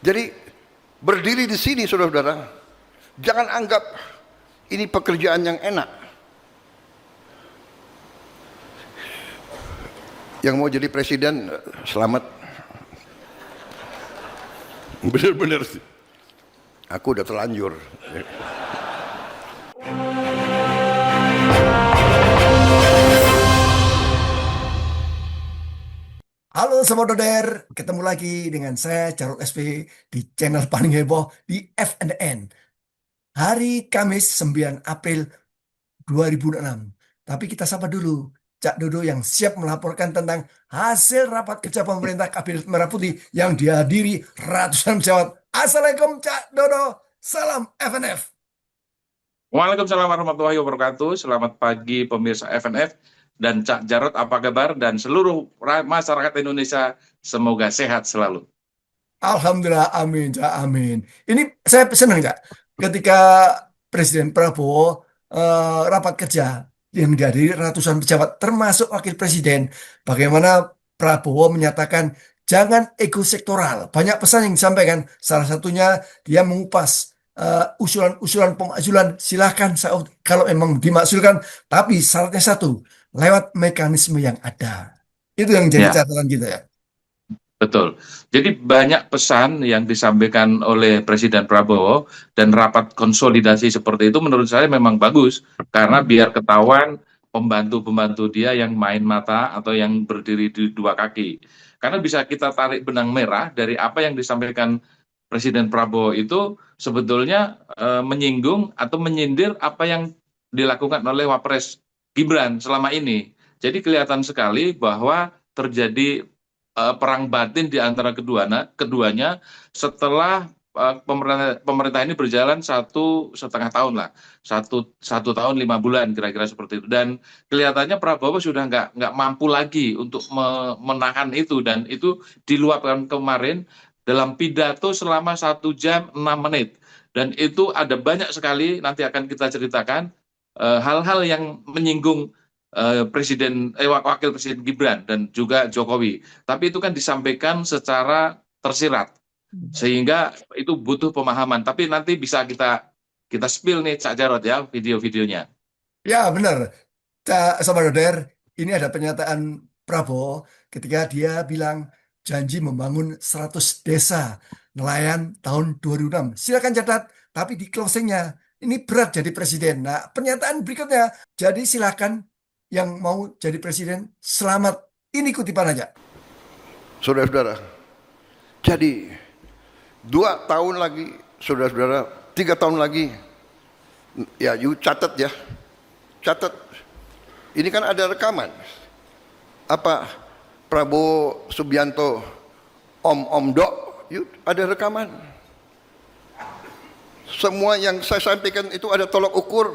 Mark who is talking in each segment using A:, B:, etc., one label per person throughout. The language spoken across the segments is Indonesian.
A: Jadi berdiri di sini saudara-saudara, jangan anggap ini pekerjaan yang enak. Yang mau jadi presiden, selamat. Bener-bener, aku udah terlanjur.
B: Halo Sobat Doder, ketemu lagi dengan saya Jarod SP di channel paling heboh di FNN. Hari Kamis 9 April 2006. Tapi kita sapa dulu Cak Dodo yang siap melaporkan tentang hasil rapat kerja pemerintah Kabinet Merah Putih yang dihadiri ratusan pejabat. Assalamualaikum Cak Dodo, salam FNF.
C: Waalaikumsalam warahmatullahi wabarakatuh. Selamat pagi pemirsa FNF dan Cak Jarod, apa kabar? Dan seluruh masyarakat Indonesia semoga sehat selalu.
B: Alhamdulillah, amin, Cak, amin. Ini saya senang, Cak, ketika Presiden Prabowo rapat kerja yang dihadiri ratusan pejabat, termasuk Wakil Presiden. Bagaimana Prabowo menyatakan jangan ego sektoral. Banyak pesan yang disampaikan. Salah satunya dia mengupas usulan-usulan pemakzulan. Silahkan Saud, kalau memang dimakzulkan, tapi syaratnya satu, lewat mekanisme yang ada. Itu yang jadi
C: Ya,
B: catatan kita ya.
C: betul. Jadi banyak pesan yang disampaikan oleh Presiden Prabowo dan rapat konsolidasi seperti itu menurut saya memang bagus karena biar ketahuan pembantu-pembantu dia yang main mata atau yang berdiri di dua kaki. Karena bisa kita tarik benang merah dari apa yang disampaikan Presiden Prabowo itu sebetulnya menyinggung atau menyindir apa yang dilakukan oleh Wapres Gibran selama ini. Jadi kelihatan sekali bahwa terjadi perang batin di antara keduanya setelah pemerintah ini berjalan 1,5 tahun lah, satu tahun 5 bulan kira-kira seperti itu. Dan kelihatannya Prabowo sudah nggak mampu lagi untuk menahan itu, dan itu diluapkan kemarin dalam pidato selama 1 jam 6 menit. Dan itu ada banyak sekali, nanti akan kita ceritakan hal-hal yang menyinggung Wakil Presiden Gibran dan juga Jokowi. Tapi itu kan disampaikan secara tersirat, sehingga itu butuh pemahaman. Tapi nanti bisa kita spill nih Cak Jarod ya video-videonya.
B: Ya benar. Sobat Doder, ini ada pernyataan Prabowo ketika dia bilang janji membangun 100 desa nelayan tahun 2006. Silakan catat, tapi di closingnya ini berat jadi presiden. Nah, pernyataan berikutnya, jadi silakan yang mau jadi presiden, selamat. Ini kutipan aja.
A: Saudara-saudara, jadi 2 tahun lagi, saudara-saudara, 3 tahun lagi, ya you catat ya, catat. Ini kan ada rekaman. Apa Prabowo Subianto Om Dok, ada rekaman. Semua yang saya sampaikan itu ada tolok ukur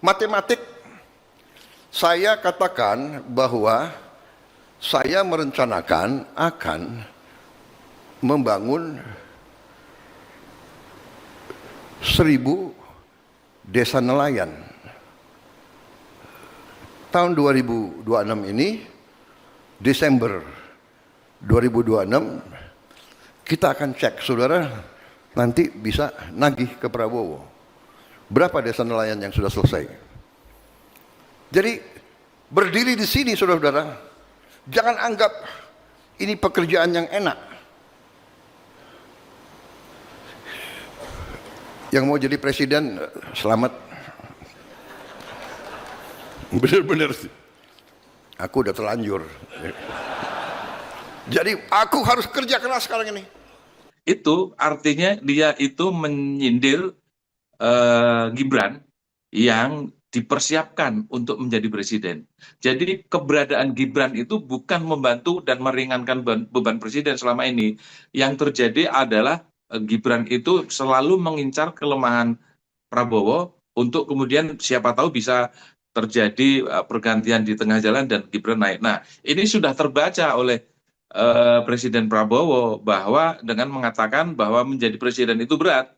A: matematik. Saya katakan bahwa saya merencanakan akan membangun 1.000 desa nelayan. Tahun 2026 ini, Desember 2026, kita akan cek, saudara, nanti bisa nagih ke Prabowo. Berapa desa nelayan yang sudah selesai? Jadi berdiri di sini saudara-saudara, jangan anggap ini pekerjaan yang enak. Yang mau jadi presiden, selamat. Bener-bener, aku udah terlanjur. Jadi aku harus kerja keras sekarang ini.
C: Itu artinya dia itu menyindir Gibran yang dipersiapkan untuk menjadi presiden. Jadi keberadaan Gibran itu bukan membantu dan meringankan beban presiden selama ini. Yang terjadi adalah Gibran itu selalu mengincar kelemahan Prabowo untuk kemudian siapa tahu bisa terjadi pergantian di tengah jalan dan Gibran naik. Nah, ini sudah terbaca oleh Presiden Prabowo bahwa dengan mengatakan bahwa menjadi presiden itu berat,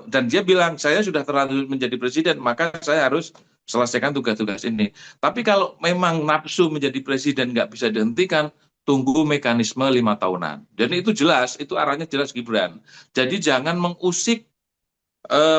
C: dan dia bilang saya sudah terlanjur menjadi presiden, maka saya harus selesaikan tugas-tugas ini. Tapi kalau memang nafsu menjadi presiden nggak bisa dihentikan, tunggu mekanisme 5 tahunan. Dan itu jelas, itu arahnya jelas Gibran. Jadi jangan mengusik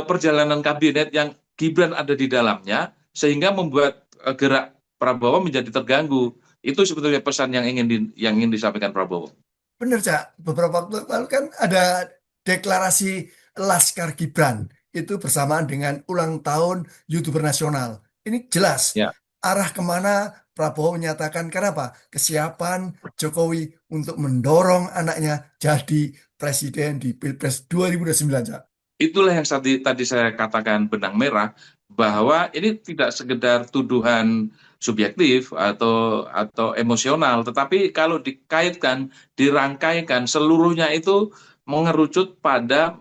C: perjalanan kabinet yang Gibran ada di dalamnya, sehingga membuat gerak Prabowo menjadi terganggu. Itu sebetulnya pesan yang ingin disampaikan Prabowo.
B: Bener, Cak. Beberapa waktu lalu kan ada deklarasi Laskar Gibran. Itu bersamaan dengan ulang tahun YouTuber Nasional. Ini jelas
C: Ya.
B: arah kemana Prabowo menyatakan kenapa kesiapan Jokowi untuk mendorong anaknya jadi presiden di Pilpres 2029, Cak.
C: Itulah yang tadi saya katakan benang merah, bahwa ini tidak sekedar tuduhan subjektif atau emosional, tetapi kalau dikaitkan, dirangkaikan, seluruhnya itu mengerucut pada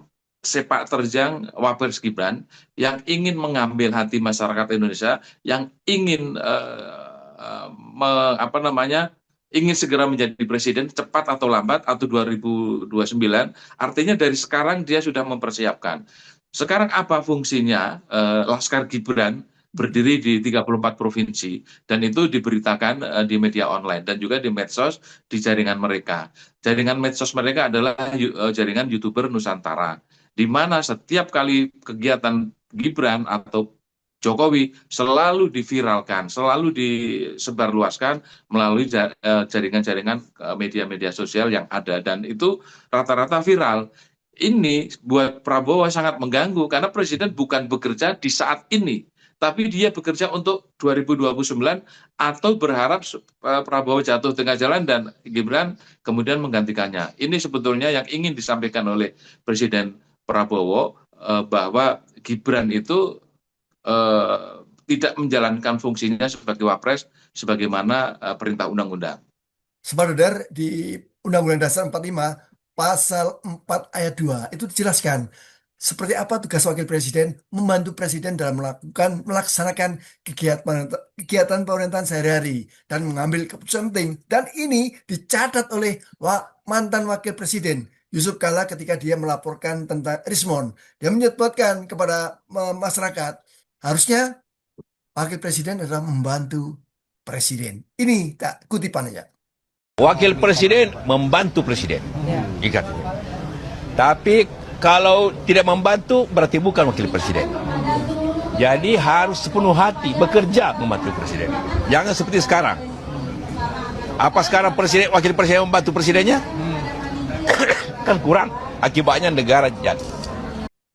C: sepak terjang Wapres Gibran yang ingin mengambil hati masyarakat Indonesia, yang ingin ingin segera menjadi presiden cepat atau lambat atau 2029. Artinya dari sekarang dia sudah mempersiapkan. Sekarang apa fungsinya Laskar Gibran berdiri di 34 provinsi, dan itu diberitakan di media online dan juga di medsos, di jaringan mereka. Jaringan medsos mereka adalah jaringan YouTuber Nusantara, di mana setiap kali kegiatan Gibran atau Jokowi selalu diviralkan, selalu disebarluaskan melalui jaringan-jaringan media-media sosial yang ada, dan itu rata-rata viral. Ini buat Prabowo sangat mengganggu, karena presiden bukan bekerja di saat ini, tapi dia bekerja untuk 2029 atau berharap Prabowo jatuh tengah jalan dan Gibran kemudian menggantikannya. Ini sebetulnya yang ingin disampaikan oleh Presiden Prabowo, bahwa Gibran itu tidak menjalankan fungsinya sebagai wapres sebagaimana perintah undang-undang.
B: Saudara, di Undang-Undang Dasar 45 Pasal 4 ayat 2 itu dijelaskan seperti apa tugas wakil presiden, membantu presiden dalam melaksanakan kegiatan pemerintahan sehari-hari dan mengambil keputusan penting. Dan ini dicatat oleh mantan wakil presiden Yusuf Kala ketika dia melaporkan tentang Rismon. Dia menyebutkan kepada masyarakat, harusnya wakil presiden adalah membantu presiden. Ini tak kutipan aja.
D: Wakil presiden membantu presiden. Ikat. Tapi kalau tidak membantu berarti bukan wakil presiden. Jadi harus sepenuh hati bekerja membantu presiden. Jangan seperti sekarang. Apa sekarang wakil presiden membantu presidennya? Kan kurang. Akibatnya negara jatuh.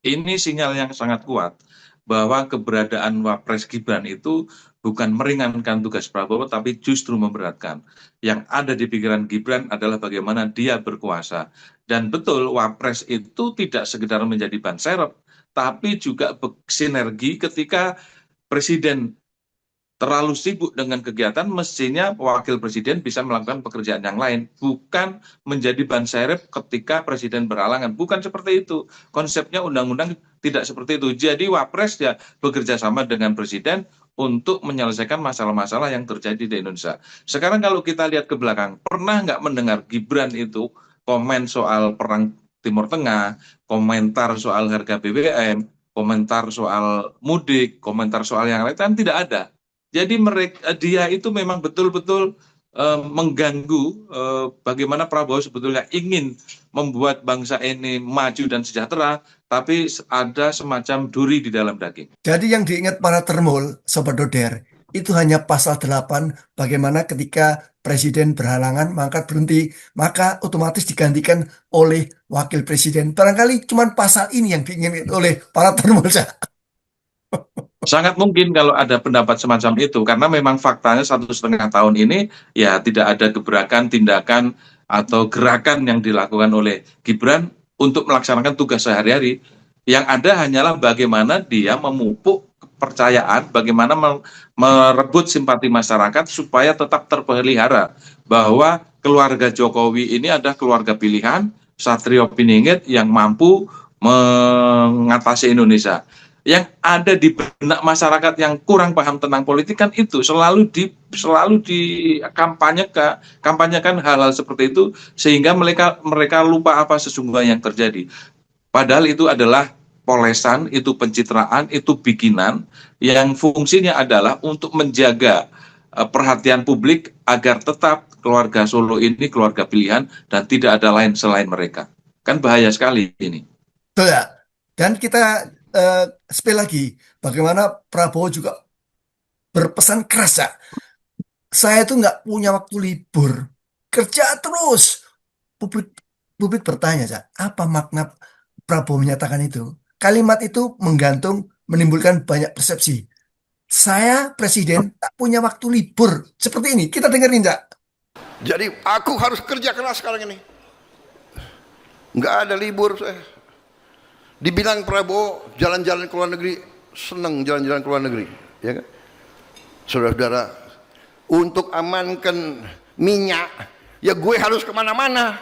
C: Ini sinyal yang sangat kuat bahwa keberadaan Wapres Gibran itu bukan meringankan tugas Prabowo, tapi justru memberatkan. Yang ada di pikiran Gibran adalah bagaimana dia berkuasa. Dan betul, Wapres itu tidak sekedar menjadi ban serep, tapi juga sinergi ketika Presiden terlalu sibuk dengan kegiatan, mestinya wakil presiden bisa melakukan pekerjaan yang lain, bukan menjadi ban serep ketika presiden berhalangan. Bukan seperti itu. Konsepnya undang-undang tidak seperti itu. Jadi Wapres ya bekerja sama dengan presiden untuk menyelesaikan masalah-masalah yang terjadi di Indonesia. Sekarang kalau kita lihat ke belakang, pernah nggak mendengar Gibran itu komen soal perang Timur Tengah, komentar soal harga BBM, komentar soal mudik, komentar soal yang lain? Kan tidak ada. Jadi dia itu memang betul-betul mengganggu bagaimana Prabowo sebetulnya ingin membuat bangsa ini maju dan sejahtera, tapi ada semacam duri di dalam daging.
B: Jadi yang diingat para termul, Sobat Doder, itu hanya pasal 8, bagaimana ketika presiden berhalangan maka berhenti, maka otomatis digantikan oleh wakil presiden. Barangkali cuma pasal ini yang diinginkan oleh para termul.
C: Sangat mungkin kalau ada pendapat semacam itu, karena memang faktanya 1,5 tahun ini ya tidak ada gebrakan, tindakan, atau gerakan yang dilakukan oleh Gibran untuk melaksanakan tugas sehari-hari. Yang ada hanyalah bagaimana dia memupuk kepercayaan, bagaimana merebut simpati masyarakat supaya tetap terpelihara bahwa keluarga Jokowi ini adalah keluarga pilihan, Satrio Piningit yang mampu mengatasi Indonesia. Yang ada di benak masyarakat yang kurang paham tentang politik kan itu selalu kampanyekan hal-hal seperti itu, sehingga mereka lupa apa sesungguhnya yang terjadi. Padahal itu adalah polesan, itu pencitraan, itu bikinan yang fungsinya adalah untuk menjaga perhatian publik agar tetap keluarga Solo ini keluarga pilihan dan tidak ada lain selain mereka. Kan bahaya sekali ini.
B: Betul ya. Dan kita spill lagi, bagaimana Prabowo juga berpesan keras ya. Saya tuh nggak punya waktu libur, kerja terus. Publik publik bertanya, Cak, apa makna Prabowo menyatakan itu? Kalimat itu menggantung, menimbulkan banyak persepsi. Saya presiden tak punya waktu libur. Seperti ini, kita dengerin, Cak.
A: Jadi aku harus kerja keras sekarang ini. Nggak ada libur saya. Dibilang Prabowo jalan-jalan ke luar negeri, senang jalan-jalan ke luar negeri, ya kan? Saudara-saudara, untuk amankan minyak, ya gue harus kemana-mana.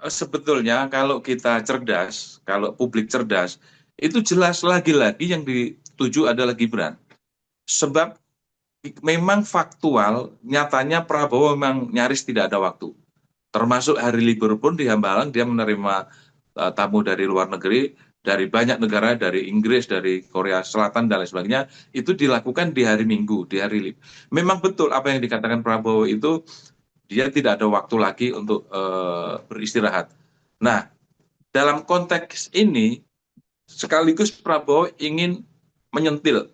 C: Sebetulnya kalau kita cerdas, kalau publik cerdas, itu jelas lagi-lagi yang dituju adalah Gibran. Sebab memang faktual, nyatanya Prabowo memang nyaris tidak ada waktu. Termasuk hari libur pun di Hambalang dia menerima tamu dari luar negeri, dari banyak negara, dari Inggris, dari Korea Selatan dan lain sebagainya, itu dilakukan di hari Minggu, di hari libur. Memang betul apa yang dikatakan Prabowo itu, dia tidak ada waktu lagi untuk beristirahat. Nah, dalam konteks ini, sekaligus Prabowo ingin menyentil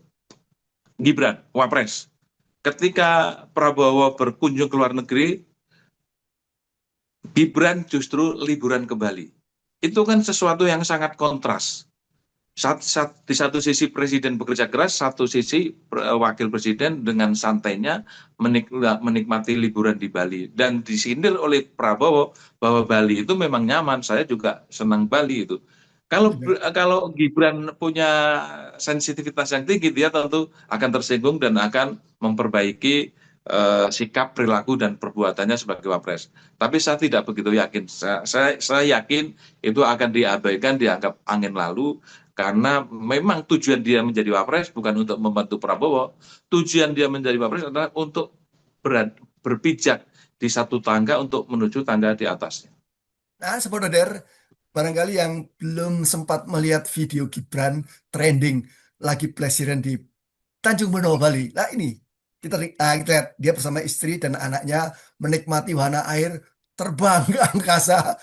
C: Gibran, Wapres. Ketika Prabowo berkunjung ke luar negeri, Gibran justru liburan ke Bali. Itu kan sesuatu yang sangat kontras. Di satu sisi presiden bekerja keras, satu sisi wakil presiden dengan santainya menikmati liburan di Bali. Dan disindir oleh Prabowo bahwa Bali itu memang nyaman, saya juga senang Bali itu. Kalau Gibran punya sensitivitas yang tinggi, dia tentu akan tersinggung dan akan memperbaiki sikap, perilaku, dan perbuatannya sebagai wapres. Tapi saya tidak begitu yakin. Saya yakin itu akan diabaikan, dianggap angin lalu, karena memang tujuan dia menjadi wapres bukan untuk membantu Prabowo. Tujuan dia menjadi wapres adalah untuk berpijak di satu tangga untuk menuju tangga di atasnya.
B: Nah, saudara, barangkali yang belum sempat melihat video Gibran trending lagi presiden di Tanjung Benoa, Bali. Nah, ini kita lihat dia bersama istri dan anaknya menikmati wahana air, terbang ke angkasa,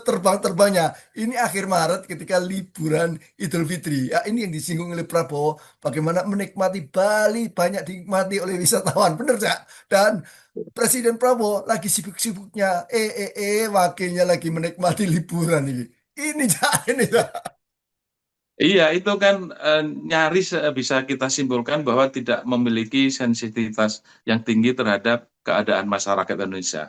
B: terbang-terbangnya. Ini akhir Maret ketika liburan Idul Fitri. Ya, ini yang disinggung oleh Prabowo, bagaimana menikmati Bali banyak dinikmati oleh wisatawan. Benar, Cak? Dan Presiden Prabowo lagi sibuk-sibuknya, wakilnya lagi menikmati liburan ini. Ini, Cak, ini, Cak.
C: Iya, itu kan nyaris bisa kita simpulkan bahwa tidak memiliki sensitivitas yang tinggi terhadap keadaan masyarakat Indonesia.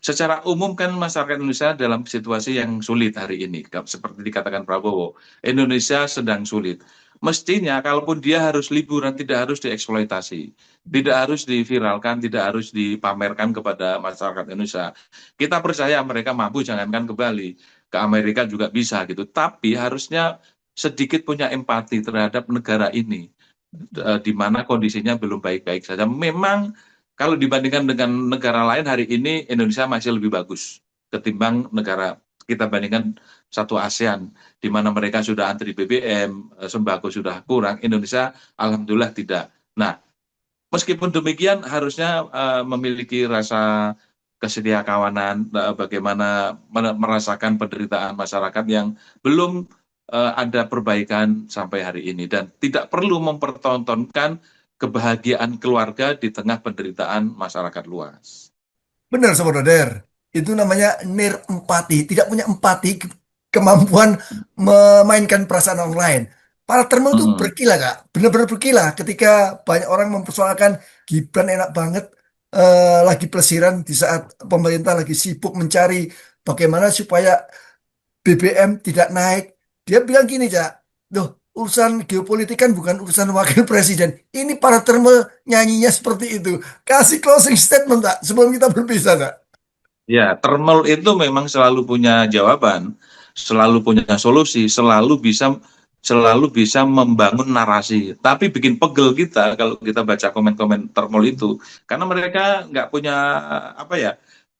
C: Secara umum kan masyarakat Indonesia dalam situasi yang sulit hari ini, seperti dikatakan Prabowo. Indonesia sedang sulit. Mestinya kalaupun dia harus liburan, tidak harus dieksploitasi, tidak harus diviralkan, tidak harus dipamerkan kepada masyarakat Indonesia. Kita percaya mereka mampu, jangankan ke Bali, ke Amerika juga bisa gitu. Tapi harusnya sedikit punya empati terhadap negara ini, di mana kondisinya belum baik-baik saja. Memang kalau dibandingkan dengan negara lain hari ini, Indonesia masih lebih bagus ketimbang negara kita bandingkan satu ASEAN, di mana mereka sudah antri BBM, sembako sudah kurang, Indonesia alhamdulillah tidak. Nah, meskipun demikian harusnya memiliki rasa kesedia kawanan, bagaimana merasakan penderitaan masyarakat yang belum ada perbaikan sampai hari ini, dan tidak perlu mempertontonkan kebahagiaan keluarga di tengah penderitaan masyarakat luas.
B: Benar, saudara. Itu namanya empati. Tidak punya empati, kemampuan memainkan perasaan orang lain. Para termo itu berkilah, Kak. Benar-benar berkilah ketika banyak orang mempersoalkan Gibran enak banget lagi pelesiran di saat pemerintah lagi sibuk mencari bagaimana supaya BBM tidak naik. Dia bilang gini, Cak. Loh, urusan geopolitik kan bukan urusan wakil presiden. Ini para termo nyanyinya seperti itu. Kasih closing statement, Kak, sebelum kita berpisah, Kak.
C: Ya, thermal itu memang selalu punya jawaban, selalu punya solusi, selalu bisa membangun narasi. Tapi bikin pegel kita kalau kita baca komen-komen thermal itu, karena mereka nggak punya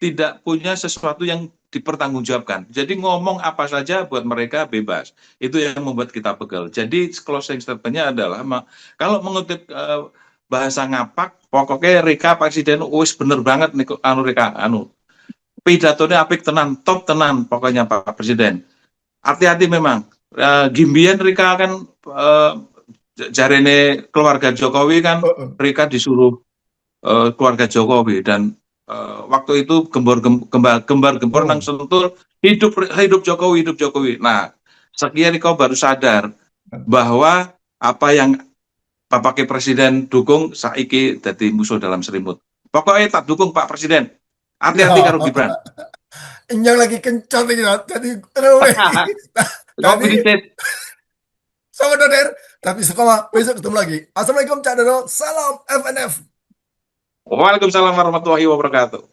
C: tidak punya sesuatu yang dipertanggungjawabkan. Jadi ngomong apa saja buat mereka bebas. Itu yang membuat kita pegel. Jadi closing statement-nya adalah kalau mengutip bahasa ngapak, pokoknya Rika Presiden wis bener banget nih anu Rika anu. Pidatonya apik tenan, top tenan pokoknya Pak Presiden. Hati-hati memang. Gimbian Rika kan jarene keluarga Jokowi kan Rika disuruh keluarga Jokowi dan waktu itu gembar-gembor nang Sentul hidup Jokowi. Nah, sekian kau baru sadar bahwa apa yang Bapak Presiden dukung saiki dadi musuh dalam selimut. Pokoknya tak dukung Pak Presiden. Hati-hati karo Gibran.
B: Yang lagi kencot ini tadi rame.
C: Kau
B: Tadi
C: pilih
B: sama Doder, tapi sekolah besok ketemu lagi. Assalamualaikum Cak Dodo, salam FNF.
C: Waalaikumsalam warahmatullahi wabarakatuh.